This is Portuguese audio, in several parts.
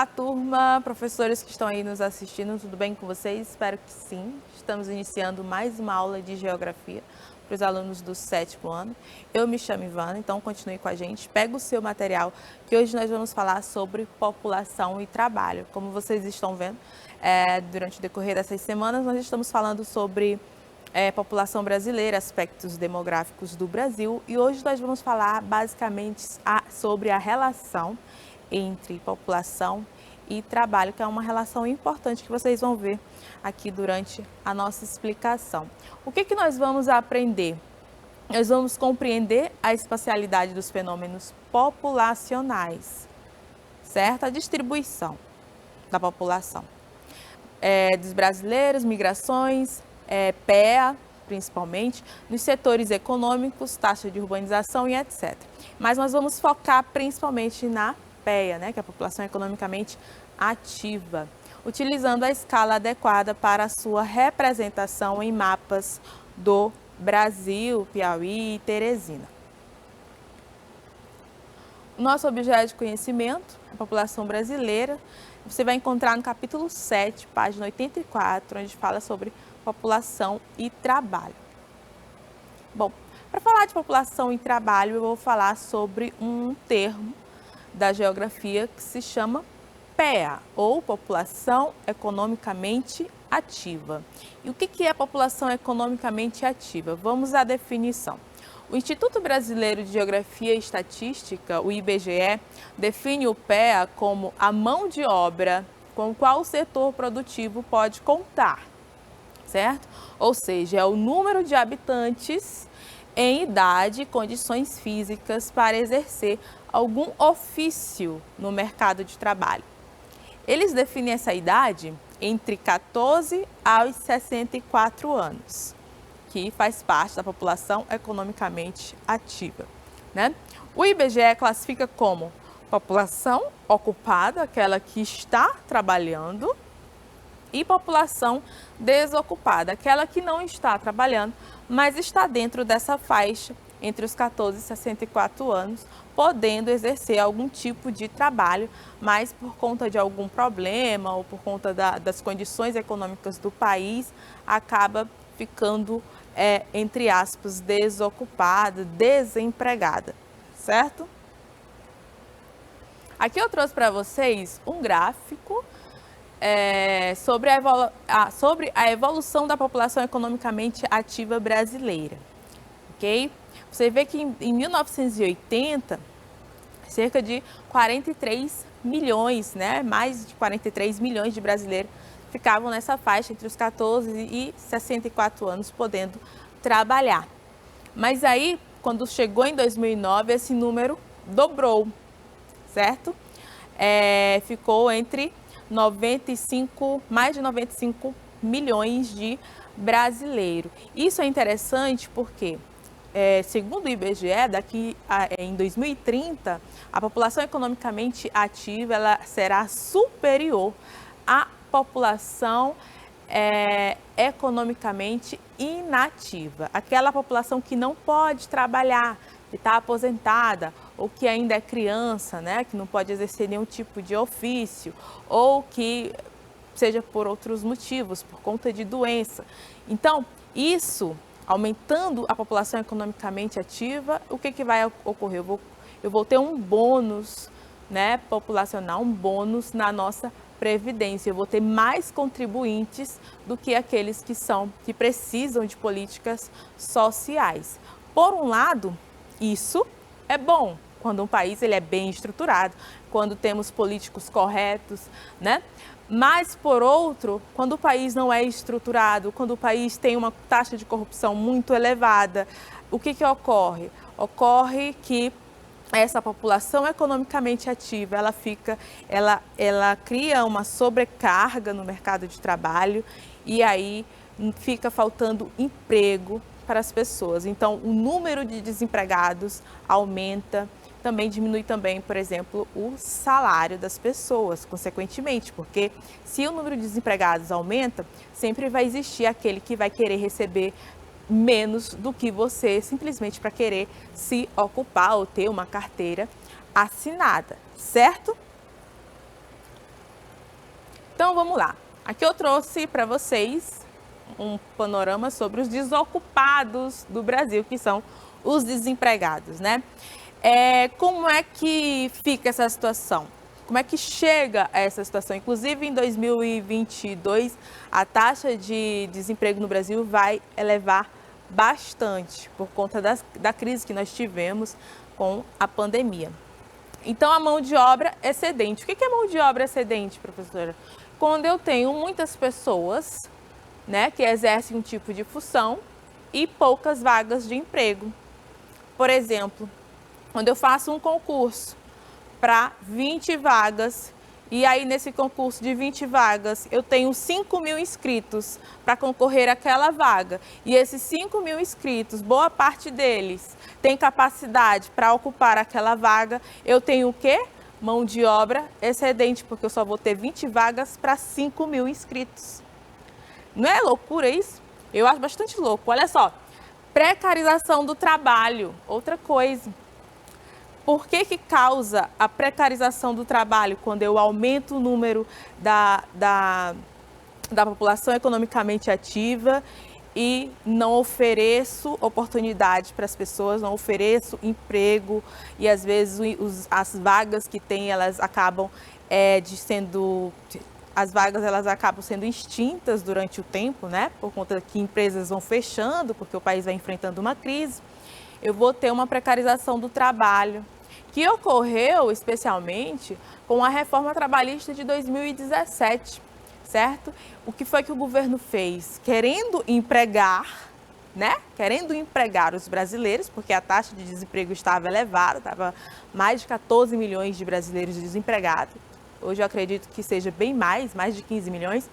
Olá, turma, professores que estão aí nos assistindo, tudo bem com vocês? Espero que sim. Estamos iniciando mais uma aula de Geografia para os alunos do 7º ano. Eu me chamo Ivana, então continue com a gente. Pega o seu material, que hoje nós vamos falar sobre população e trabalho. Como vocês estão vendo, durante o decorrer dessas semanas, nós estamos falando sobre população brasileira, aspectos demográficos do Brasil. E hoje nós vamos falar basicamente sobre a relação entre população e trabalho, que é uma relação importante que vocês vão ver aqui durante a nossa explicação. O que nós vamos aprender? Nós vamos compreender a espacialidade dos fenômenos populacionais, certo? A distribuição da população, dos brasileiros, migrações, PEA, principalmente, nos setores econômicos, taxa de urbanização e etc. Mas nós vamos focar principalmente na PEA, que é a população economicamente ativa, utilizando a escala adequada para a sua representação em mapas do Brasil, Piauí e Teresina. O nosso objeto de conhecimento, a população brasileira, você vai encontrar no capítulo 7, página 84, onde fala sobre população e trabalho. Bom, para falar de população e trabalho, eu vou falar sobre um termo da geografia que se chama PEA, ou População Economicamente Ativa. E o que é população economicamente ativa? Vamos à definição. O Instituto Brasileiro de Geografia e Estatística, o IBGE, define o PEA como a mão de obra com a qual o setor produtivo pode contar, certo? Ou seja, é o número de habitantes em idade e condições físicas para exercer algum ofício no mercado de trabalho. Eles definem essa idade entre 14 aos 64 anos, que faz parte da população economicamente ativa, O IBGE classifica como população ocupada, aquela que está trabalhando, e população desocupada, aquela que não está trabalhando, mas está dentro dessa faixa entre os 14 e 64 anos, podendo exercer algum tipo de trabalho, mas por conta de algum problema ou por conta das condições econômicas do país, acaba ficando, entre aspas, desocupada, desempregada, certo? Aqui eu trouxe para vocês um gráfico sobre a evolução da população economicamente ativa brasileira, ok? Você vê que em 1980, cerca de 43 milhões, mais de 43 milhões de brasileiros ficavam nessa faixa entre os 14 e 64 anos podendo trabalhar. Mas aí, quando chegou em 2009, esse número dobrou, certo? Ficou entre mais de 95 milhões de brasileiros. Isso é interessante porque, segundo o IBGE, em 2030, a população economicamente ativa ela será superior à população economicamente inativa, aquela população que não pode trabalhar, que está aposentada ou que ainda é criança, que não pode exercer nenhum tipo de ofício ou que seja por outros motivos, por conta de doença. Então, isso aumentando a população economicamente ativa, o que vai ocorrer? Eu vou ter um bônus populacional, um bônus na nossa previdência. Eu vou ter mais contribuintes do que aqueles que precisam de políticas sociais. Por um lado, isso é bom quando um país ele é bem estruturado, quando temos políticos corretos, Mas, por outro, quando o país não é estruturado, quando o país tem uma taxa de corrupção muito elevada, o que ocorre? Ocorre que essa população economicamente ativa, ela cria uma sobrecarga no mercado de trabalho e aí fica faltando emprego para as pessoas. Então, o número de desempregados aumenta. Também diminui também, por exemplo, o salário das pessoas, consequentemente, porque se o número de desempregados aumenta, sempre vai existir aquele que vai querer receber menos do que você, simplesmente para querer se ocupar ou ter uma carteira assinada, certo? Então vamos lá. Aqui eu trouxe para vocês um panorama sobre os desocupados do Brasil, que são os desempregados, né? Como é que fica essa situação? Como é que chega a essa situação? Inclusive, em 2022, a taxa de desemprego no Brasil vai elevar bastante por conta da crise que nós tivemos com a pandemia. Então, a mão de obra excedente. O que é mão de obra excedente, professora? Quando eu tenho muitas pessoas, né, que exercem um tipo de função e poucas vagas de emprego. Por exemplo, quando eu faço um concurso para 20 vagas, e aí nesse concurso de 20 vagas eu tenho 5.000 inscritos para concorrer àquela vaga, e esses 5.000 inscritos, boa parte deles tem capacidade para ocupar aquela vaga, eu tenho o quê? Mão de obra excedente, porque eu só vou ter 20 vagas para 5.000 inscritos. Não é loucura isso? Eu acho bastante louco. Olha só, precarização do trabalho, outra coisa. Por que causa a precarização do trabalho quando eu aumento o número da população economicamente ativa e não ofereço oportunidade para as pessoas, não ofereço emprego e às vezes as vagas que tem, elas acabam elas acabam sendo extintas durante o tempo, né? Por conta que empresas vão fechando, porque o país vai enfrentando uma crise. Eu vou ter uma precarização do trabalho, que ocorreu especialmente com a reforma trabalhista de 2017, certo? O que foi que o governo fez? Querendo empregar, né? Querendo empregar os brasileiros, porque a taxa de desemprego estava elevada, estava mais de 14 milhões de brasileiros desempregados. Hoje eu acredito que seja bem mais de 15 milhões.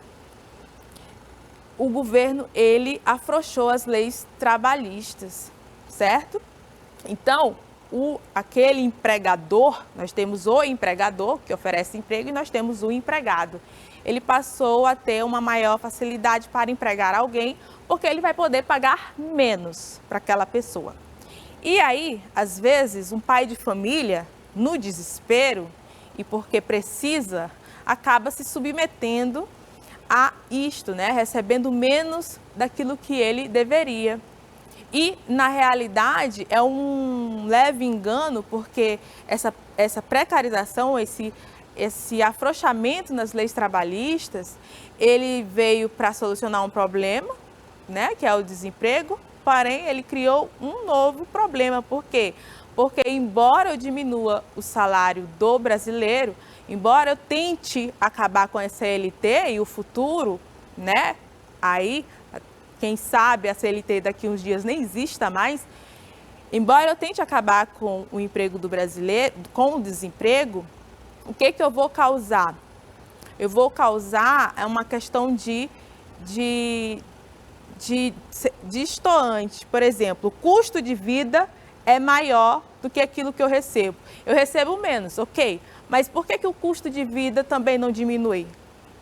O governo, ele afrouxou as leis trabalhistas, certo? Então, aquele empregador, nós temos o empregador que oferece emprego e nós temos o empregado. Ele passou a ter uma maior facilidade para empregar alguém, porque ele vai poder pagar menos para aquela pessoa. E aí, às vezes, um pai de família, no desespero, e porque precisa, acaba se submetendo a isto, né? Recebendo menos daquilo que ele deveria. E, na realidade, é um leve engano, porque essa precarização, esse afrouxamento nas leis trabalhistas, ele veio para solucionar um problema, né? Que é o desemprego, porém, ele criou um novo problema. Por quê? Porque embora eu diminua o salário do brasileiro, embora eu tente acabar com a CLT e o futuro, né? Aí, quem sabe a CLT daqui uns dias nem exista mais. Embora eu tente acabar com o emprego do brasileiro, com o desemprego, o que eu vou causar? Eu vou causar uma questão de destoante. Por exemplo, o custo de vida é maior do que aquilo que eu recebo. Eu recebo menos, ok, mas por que o custo de vida também não diminui?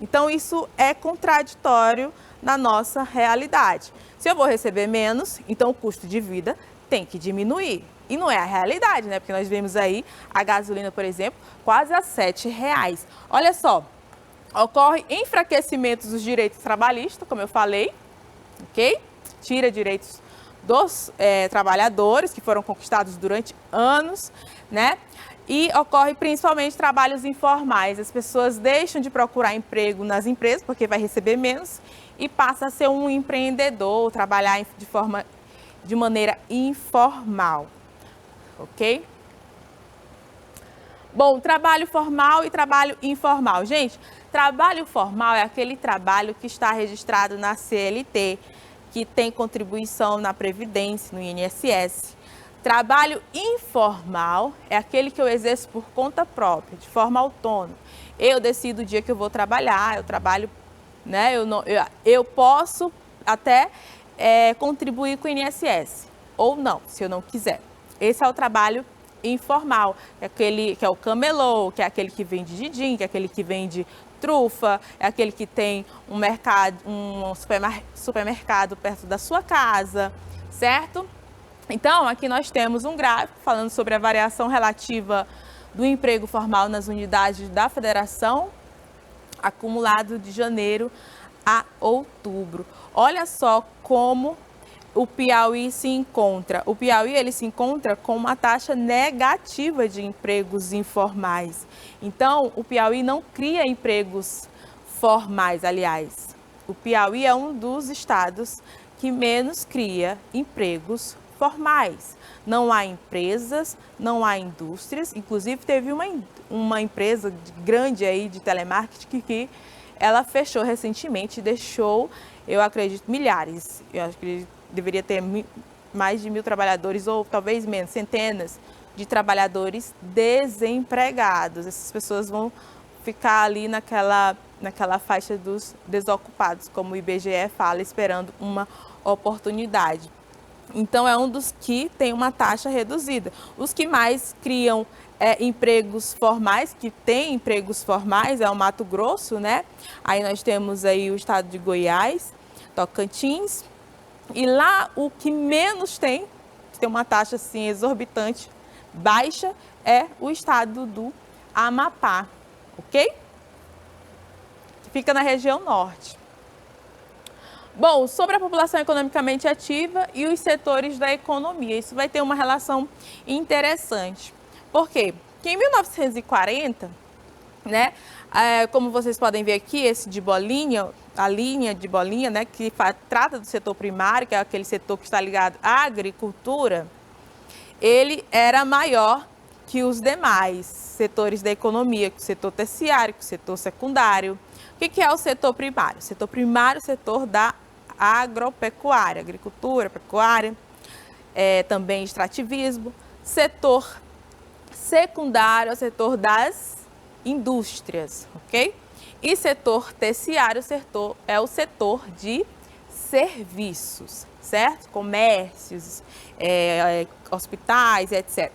Então, isso é contraditório na nossa realidade. Se eu vou receber menos, então o custo de vida tem que diminuir. E não é a realidade, né? Porque nós vemos aí a gasolina, por exemplo, quase a R$7. Olha só, ocorre enfraquecimento dos direitos trabalhistas, como eu falei, ok? Tira direitos dos trabalhadores que foram conquistados durante anos, né? E ocorre principalmente trabalhos informais. As pessoas deixam de procurar emprego nas empresas porque vai receber menos e passa a ser um empreendedor, trabalhar de maneira informal, ok? Bom, trabalho formal e trabalho informal. Gente, trabalho formal é aquele trabalho que está registrado na CLT, que tem contribuição na Previdência, no INSS. Trabalho informal é aquele que eu exerço por conta própria, de forma autônoma. Eu decido o dia que eu vou trabalhar, eu trabalho, né? Eu posso até contribuir com o INSS, ou não, se eu não quiser. Esse é o trabalho informal, é aquele que é o camelô, que é aquele que vende din-din, que é aquele que vende trufa, é aquele que tem um supermercado perto da sua casa, certo? Então, aqui nós temos um gráfico falando sobre a variação relativa do emprego formal nas unidades da federação acumulado de janeiro a outubro. Olha só como o Piauí se encontra. O Piauí ele se encontra com uma taxa negativa de empregos informais. Então, o Piauí não cria empregos formais, aliás. O Piauí é um dos estados que menos cria empregos formais. Não há empresas, não há indústrias. Inclusive, teve uma empresa grande aí de telemarketing que ela fechou recentemente e deixou, eu acredito, milhares. Eu acho que deveria ter mais de 1.000 trabalhadores, ou talvez menos, centenas de trabalhadores desempregados. Essas pessoas vão ficar ali naquela faixa dos desocupados, como o IBGE fala, esperando uma oportunidade. Então, é um dos que tem uma taxa reduzida. Os que mais criam empregos formais, que tem empregos formais, é o Mato Grosso, né? Aí nós temos aí o estado de Goiás, Tocantins, e lá o que menos tem uma taxa assim exorbitante, baixa, é o estado do Amapá, ok? Fica na região norte. Bom, sobre a população economicamente ativa e os setores da economia, isso vai ter uma relação interessante. Por quê? Porque em 1940, né, como vocês podem ver aqui, esse de bolinha, a linha de bolinha, né, que trata do setor primário, que é aquele setor que está ligado à agricultura, ele era maior que os demais setores da economia, que o setor terciário, que o setor secundário. O que é o setor primário? O setor primário é o setor da agropecuária, agricultura, pecuária, também extrativismo. Setor secundário é o setor das indústrias, ok? E setor terciário é o setor de serviços, certo? Comércios, hospitais, etc.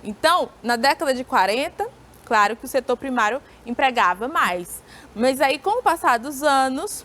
Então, na década de 40, claro que o setor primário empregava mais. Mas aí, com o passar dos anos,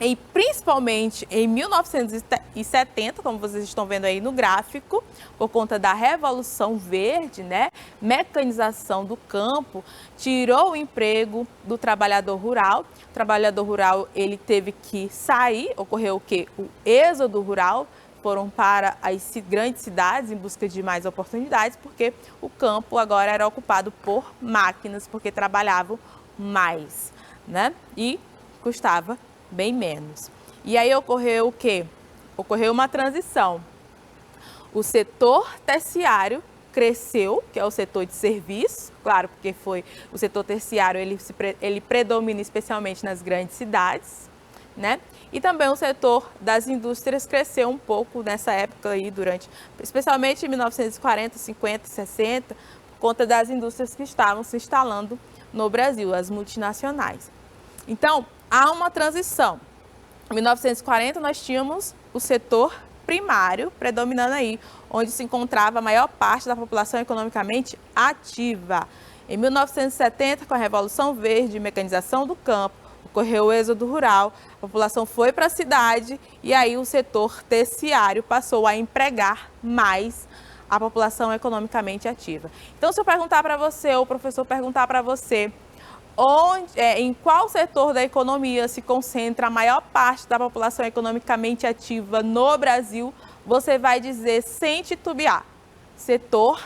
e principalmente em 1970, como vocês estão vendo aí no gráfico, por conta da Revolução Verde, né? Mecanização do campo, tirou o emprego do trabalhador rural. O trabalhador rural, ele teve que sair, ocorreu o quê? O êxodo rural, foram para as grandes cidades em busca de mais oportunidades, porque o campo agora era ocupado por máquinas, porque trabalhavam mais, né? E custava bem menos. E aí ocorreu o quê? Ocorreu uma transição. O setor terciário cresceu, que é o setor de serviços, claro, porque foi o setor terciário, ele predomina especialmente nas grandes cidades, né? E também o setor das indústrias cresceu um pouco nessa época aí, especialmente em 1940, 50, 60, por conta das indústrias que estavam se instalando no Brasil, as multinacionais. Então, há uma transição. Em 1940, nós tínhamos o setor primário predominando aí, onde se encontrava a maior parte da população economicamente ativa. Em 1970, com a Revolução Verde e mecanização do campo, ocorreu o êxodo rural, a população foi para a cidade e aí o setor terciário passou a empregar mais a população economicamente ativa. Então, se eu perguntar para você, ou o professor perguntar para você, em qual setor da economia se concentra a maior parte da população economicamente ativa no Brasil, você vai dizer, sem titubear, setor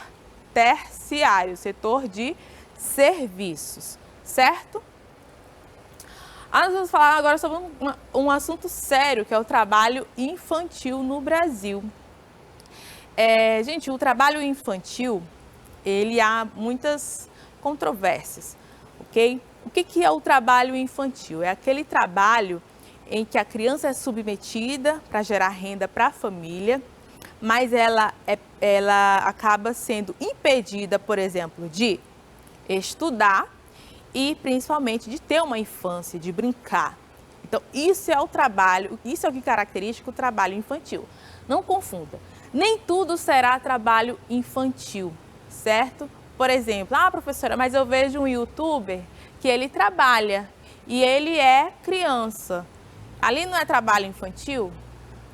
terciário, setor de serviços, certo? Nós vamos falar agora sobre um assunto sério, que é o trabalho infantil no Brasil. Gente, o trabalho infantil, ele há muitas controvérsias. Okay? O que é o trabalho infantil? É aquele trabalho em que a criança é submetida para gerar renda para a família, mas ela acaba sendo impedida, por exemplo, de estudar e principalmente de ter uma infância, de brincar. Então, isso é o trabalho, isso é o que caracteriza o trabalho infantil. Não confunda, nem tudo será trabalho infantil, certo? Por exemplo, professora, mas eu vejo um youtuber que ele trabalha e ele é criança. Ali não é trabalho infantil?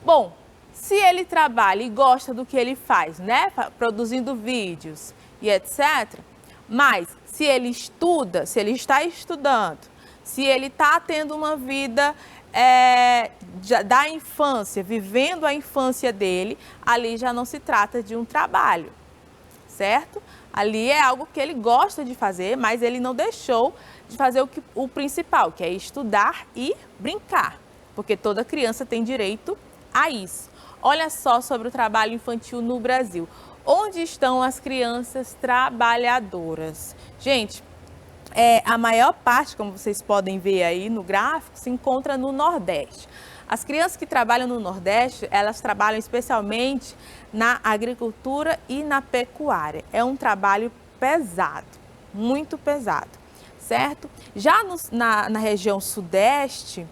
Bom, se ele trabalha e gosta do que ele faz, né? Produzindo vídeos e etc. Mas se ele estuda, se ele está estudando, Se ele está tendo uma vida da infância, vivendo a infância dele, ali já não se trata de um trabalho, certo? Ali é algo que ele gosta de fazer, mas ele não deixou de fazer o principal, que é estudar e brincar, porque toda criança tem direito a isso. Olha só sobre o trabalho infantil no Brasil. Onde estão as crianças trabalhadoras? Gente, a maior parte, como vocês podem ver aí no gráfico, se encontra no Nordeste. As crianças que trabalham no Nordeste, elas trabalham especialmente na agricultura e na pecuária. É um trabalho pesado, muito pesado, certo? Já na região Sudeste,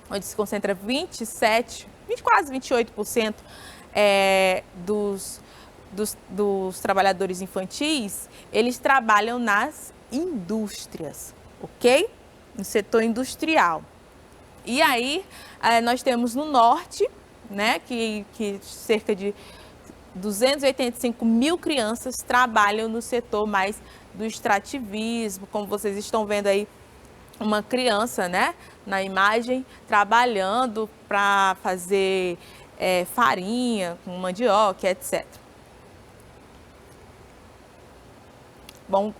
onde se concentra 28% dos trabalhadores infantis, eles trabalham nas indústrias, ok? No setor industrial. E aí, nós temos no norte, né, que cerca de 285 mil crianças trabalham no setor mais do extrativismo, como vocês estão vendo aí, uma criança, né, na imagem, trabalhando para fazer farinha com mandioca, etc. Bom,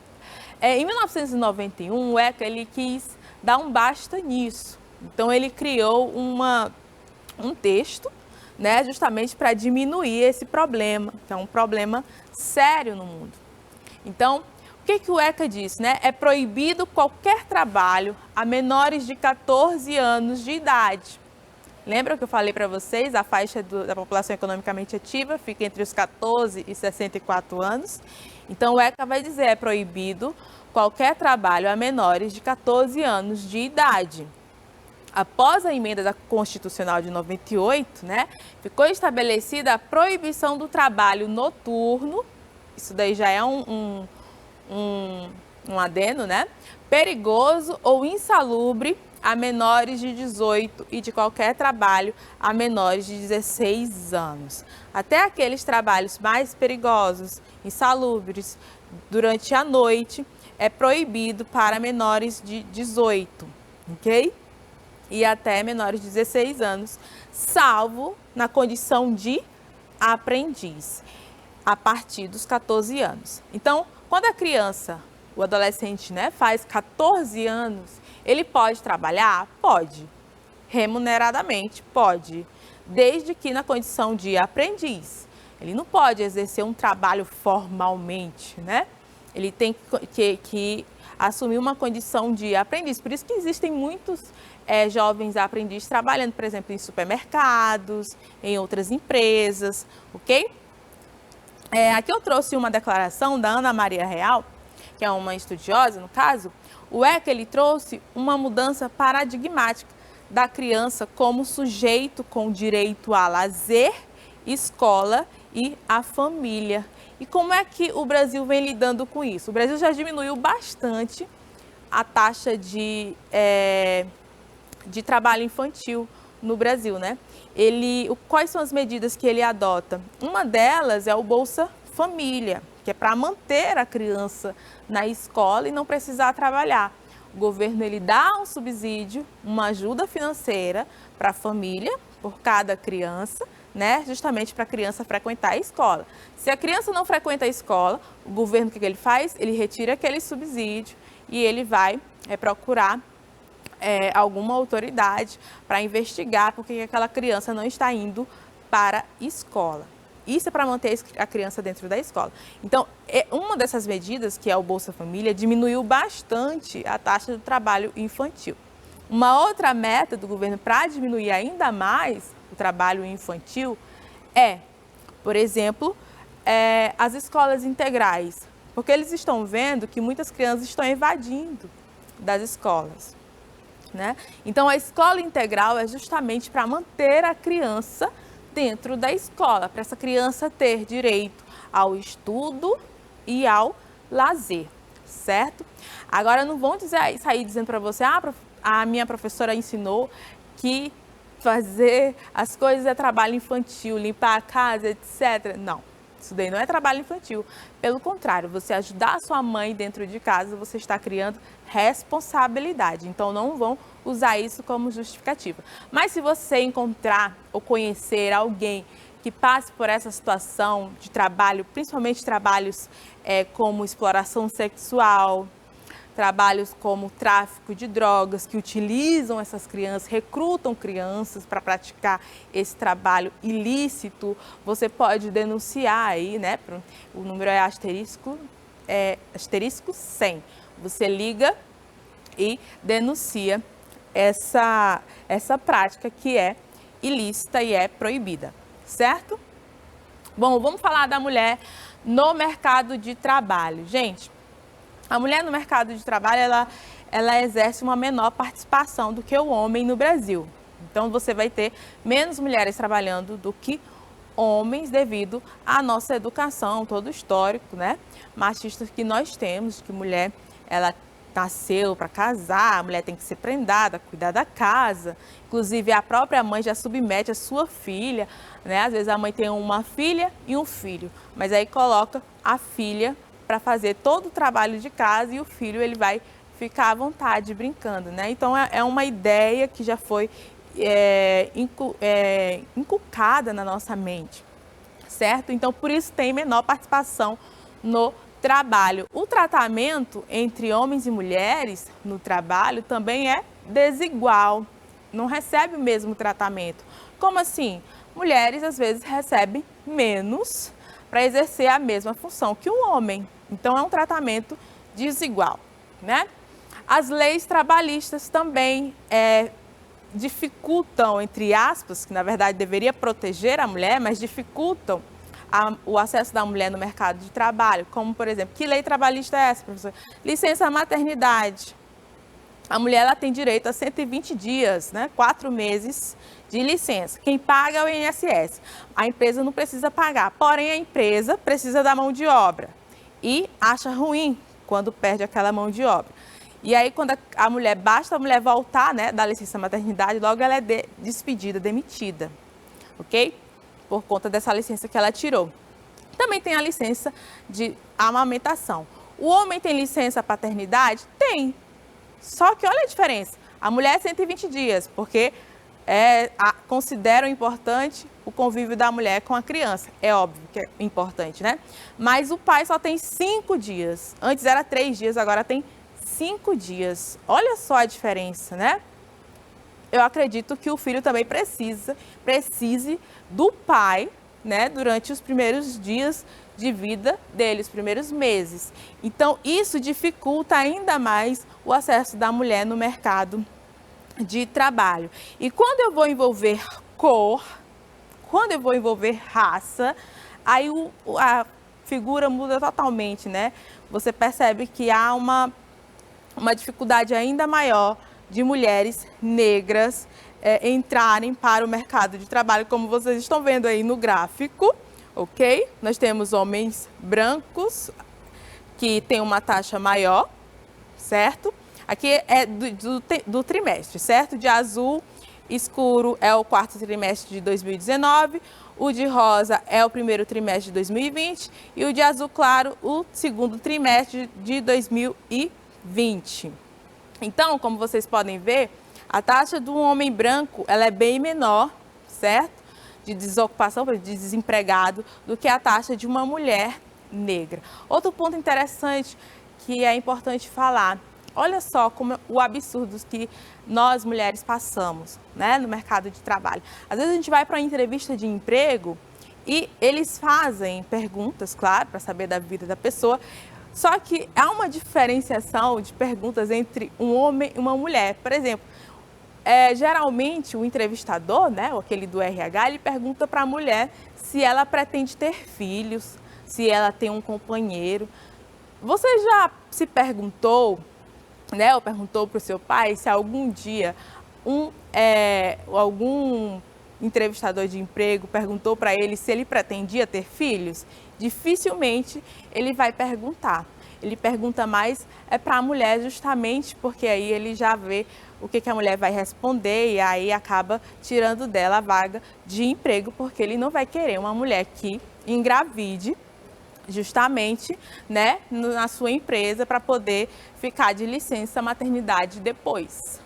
em 1991, o ECA ele quis dar um basta nisso. Então, ele criou um texto, né, justamente para diminuir esse problema, que é um problema sério no mundo. Então, o que o ECA diz, né? É proibido qualquer trabalho a menores de 14 anos de idade. Lembra que eu falei para vocês, a faixa da população economicamente ativa fica entre os 14 e 64 anos. Então, o ECA vai dizer, é proibido qualquer trabalho a menores de 14 anos de idade. Após a emenda da Constitucional de 98, né, ficou estabelecida a proibição do trabalho noturno, isso daí já é um adendo, né, perigoso ou insalubre a menores de 18 e de qualquer trabalho a menores de 16 anos. Até aqueles trabalhos mais perigosos, insalubres, durante a noite, é proibido para menores de 18, ok? E até menores de 16 anos, salvo na condição de aprendiz, a partir dos 14 anos. Então, quando a criança, o adolescente, né, faz 14 anos, ele pode trabalhar? Pode. Remuneradamente? Pode. Desde que na condição de aprendiz. Ele não pode exercer um trabalho formalmente, né? Ele tem que assumir uma condição de aprendiz. Por isso que existem muitos jovens aprendizes trabalhando, por exemplo, em supermercados, em outras empresas, ok? Aqui eu trouxe uma declaração da Ana Maria Real, que é uma estudiosa, no caso. O ECA, ele trouxe uma mudança paradigmática da criança como sujeito com direito a lazer, escola e a família. E como é que o Brasil vem lidando com isso? O Brasil já diminuiu bastante a taxa de trabalho infantil no Brasil, né? Quais são as medidas que ele adota? Uma delas é o Bolsa Família, que é para manter a criança na escola e não precisar trabalhar. O governo ele dá um subsídio, uma ajuda financeira para a família, por cada criança, né? Justamente para a criança frequentar a escola. Se a criança não frequenta a escola, o governo, o que ele faz? Ele retira aquele subsídio e ele vai procurar alguma autoridade para investigar porque aquela criança não está indo para a escola. Isso é para manter a criança dentro da escola. Então, uma dessas medidas, que é o Bolsa Família, diminuiu bastante a taxa do trabalho infantil. Uma outra meta do governo para diminuir ainda mais o trabalho infantil por exemplo, as escolas integrais, porque eles estão vendo que muitas crianças estão evadindo das escolas, né? Então, a escola integral é justamente para manter a criança dentro da escola, para essa criança ter direito ao estudo e ao lazer, certo? Agora, não vão sair dizendo para você, a minha professora ensinou que fazer as coisas é trabalho infantil, limpar a casa, etc. Não, Isso daí não é trabalho infantil. Pelo contrário, você ajudar a sua mãe dentro de casa, você está criando responsabilidade. Então, não vão usar isso como justificativa. Mas se você encontrar ou conhecer alguém que passe por essa situação de trabalho, principalmente trabalhos como exploração sexual, trabalhos como tráfico de drogas, que utilizam essas crianças, recrutam crianças para praticar esse trabalho ilícito, você pode denunciar aí, né? O número é asterisco 100. Você liga e denuncia essa prática que é ilícita e é proibida, certo? Bom, vamos falar da mulher no mercado de trabalho. Gente, a mulher no mercado de trabalho, ela exerce uma menor participação do que o homem no Brasil. Então, você vai ter menos mulheres trabalhando do que homens devido à nossa educação, todo o histórico, né, machista que nós temos, que mulher, ela nasceu para casar, a mulher tem que ser prendada, cuidar da casa. Inclusive, a própria mãe já submete a sua filha, né? Às vezes a mãe tem uma filha e um filho, mas aí coloca a filha para fazer todo o trabalho de casa e o filho ele vai ficar à vontade brincando, né? Então é uma ideia que já foi inculcada na nossa mente, certo? Então por isso tem menor participação no trabalho. O tratamento entre homens e mulheres no trabalho também é desigual, não recebe o mesmo tratamento. Como assim? Mulheres às vezes recebem menos para exercer a mesma função que um homem. Então, é um tratamento desigual, né? As leis trabalhistas também dificultam, entre aspas, que na verdade deveria proteger a mulher, mas dificultam o acesso da mulher no mercado de trabalho. Como, por exemplo, que lei trabalhista é essa, professor? Licença maternidade. A mulher ela tem direito a 120 dias, né? 4 meses de licença. Quem paga é o INSS. A empresa não precisa pagar, porém a empresa precisa da mão de obra e acha ruim quando perde aquela mão de obra. E aí, quando a mulher, basta a mulher voltar, né, da licença maternidade, logo ela é despedida, demitida, ok? Por conta dessa licença que ela tirou. Também tem a licença de amamentação. O homem tem licença paternidade? Tem. Só que olha a diferença. A mulher é 120 dias, porque consideram importante o convívio da mulher com a criança. É óbvio que é importante, né? Mas o pai só tem 5 dias. Antes era 3 dias, agora tem 5 dias. Olha só a diferença, né? Eu acredito que o filho também precise do pai, né? Durante os primeiros dias de vida dele, os primeiros meses. Então, isso dificulta ainda mais o acesso da mulher no mercado de trabalho. E quando eu vou envolver cor, quando eu vou envolver raça, aí a figura muda totalmente, né? Você percebe que há uma dificuldade ainda maior de mulheres negras entrarem para o mercado de trabalho, como vocês estão vendo aí no gráfico, ok? Nós temos homens brancos que têm uma taxa maior, certo? Aqui é do trimestre, certo? De azul escuro é o 4º trimestre de 2019, o de rosa é o 1º trimestre de 2020 e o de azul claro, o 2º trimestre de 2020. Então, como vocês podem ver, a taxa do homem branco ela é bem menor, certo? De desocupação, de desempregado, do que a taxa de uma mulher negra. Outro ponto interessante que é importante falar, olha só como o absurdo que nós mulheres passamos, né, no mercado de trabalho. Às vezes a gente vai para uma entrevista de emprego e eles fazem perguntas, claro, para saber da vida da pessoa, só que há uma diferenciação de perguntas entre um homem e uma mulher. Por exemplo, geralmente o entrevistador, né, aquele do RH, ele pergunta para a mulher se ela pretende ter filhos, se ela tem um companheiro. Você já se perguntou, né, ou perguntou para o seu pai se algum dia algum entrevistador de emprego perguntou para ele se ele pretendia ter filhos? Dificilmente ele vai perguntar. Ele pergunta mais para a mulher justamente porque aí ele já vê o que a mulher vai responder e aí acaba tirando dela a vaga de emprego, porque ele não vai querer uma mulher que engravide justamente, né, na sua empresa para poder ficar de licença maternidade depois.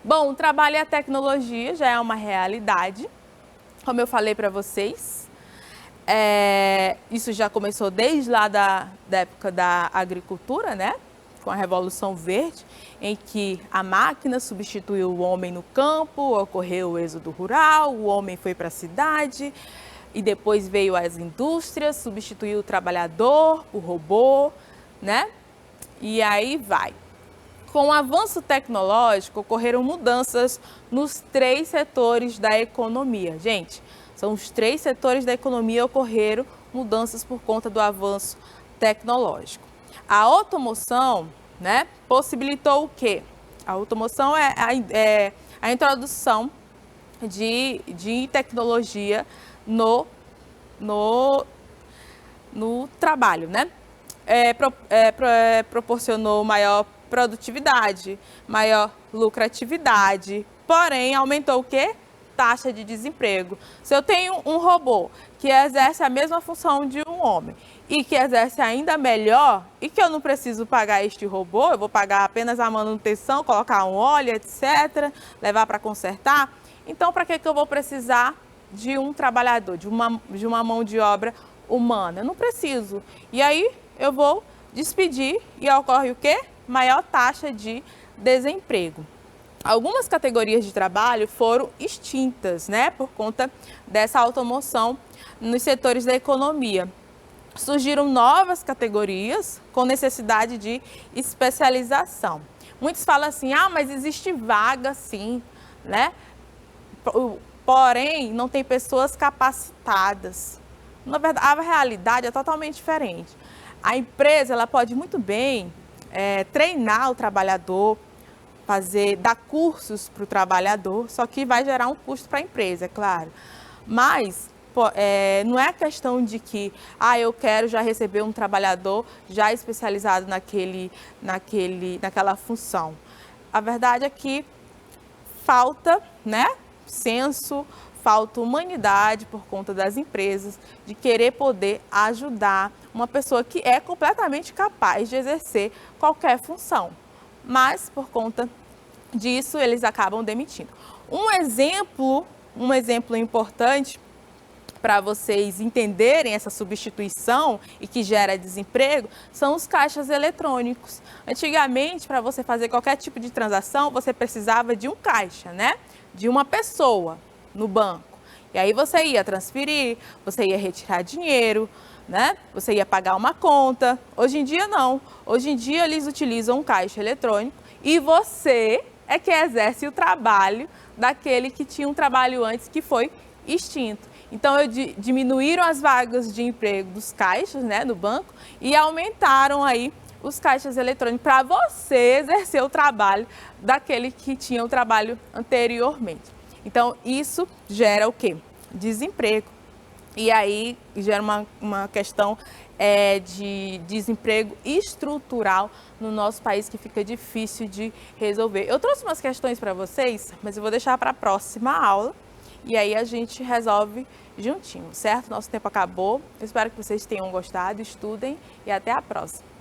Bom, o trabalho e a tecnologia já é uma realidade, como eu falei para vocês. Isso já começou desde lá da época da agricultura, né? Com a Revolução Verde, em que a máquina substituiu o homem no campo, ocorreu o êxodo rural, o homem foi para a cidade e depois veio as indústrias, substituiu o trabalhador, o robô, né? E aí vai. Com o avanço tecnológico, ocorreram mudanças nos 3 setores da economia. Gente, são os 3 setores da economia ocorreram mudanças por conta do avanço tecnológico. A automoção, né, possibilitou o quê? A automoção é a introdução de tecnologia no trabalho, né? Proporcionou maior produtividade, maior lucratividade, porém aumentou o quê? Taxa de desemprego. Se eu tenho um robô que exerce a mesma função de um homem e que exerce ainda melhor e que eu não preciso pagar este robô, eu vou pagar apenas a manutenção, colocar um óleo, etc., levar para consertar, então para que eu vou precisar de um trabalhador, de uma mão de obra humana? Eu não preciso. E aí eu vou despedir e ocorre o quê? Maior taxa de desemprego. Algumas categorias de trabalho foram extintas, né, por conta dessa automoção nos setores da economia. Surgiram novas categorias com necessidade de especialização. Muitos falam assim, mas existe vaga sim, né? Porém, não tem pessoas capacitadas. Na verdade, a realidade é totalmente diferente. A empresa ela pode muito bem treinar o trabalhador, dar cursos para o trabalhador, só que vai gerar um custo para a empresa, é claro. Mas não é a questão de que eu quero já receber um trabalhador já especializado naquela função. A verdade é que falta, né, senso, falta humanidade por conta das empresas de querer poder ajudar uma pessoa que é completamente capaz de exercer qualquer função. Mas, por conta disso, eles acabam demitindo. Um exemplo importante para vocês entenderem essa substituição e que gera desemprego são os caixas eletrônicos. Antigamente, para você fazer qualquer tipo de transação, você precisava de um caixa, né? De uma pessoa no banco. E aí você ia transferir, você ia retirar dinheiro, né? Você ia pagar uma conta. Hoje em dia não. Hoje em dia eles utilizam um caixa eletrônico e você é que exerce o trabalho daquele que tinha um trabalho antes que foi extinto. Então, diminuíram as vagas de emprego dos caixas, né, no banco, e aumentaram aí os caixas eletrônicos para você exercer o trabalho daquele que tinha o trabalho anteriormente. Então, isso gera o quê? Desemprego. E aí gera uma questão de desemprego estrutural no nosso país que fica difícil de resolver. Eu trouxe umas questões para vocês, mas eu vou deixar para a próxima aula e aí a gente resolve juntinho, certo? Nosso tempo acabou. Eu espero que vocês tenham gostado, estudem e até a próxima.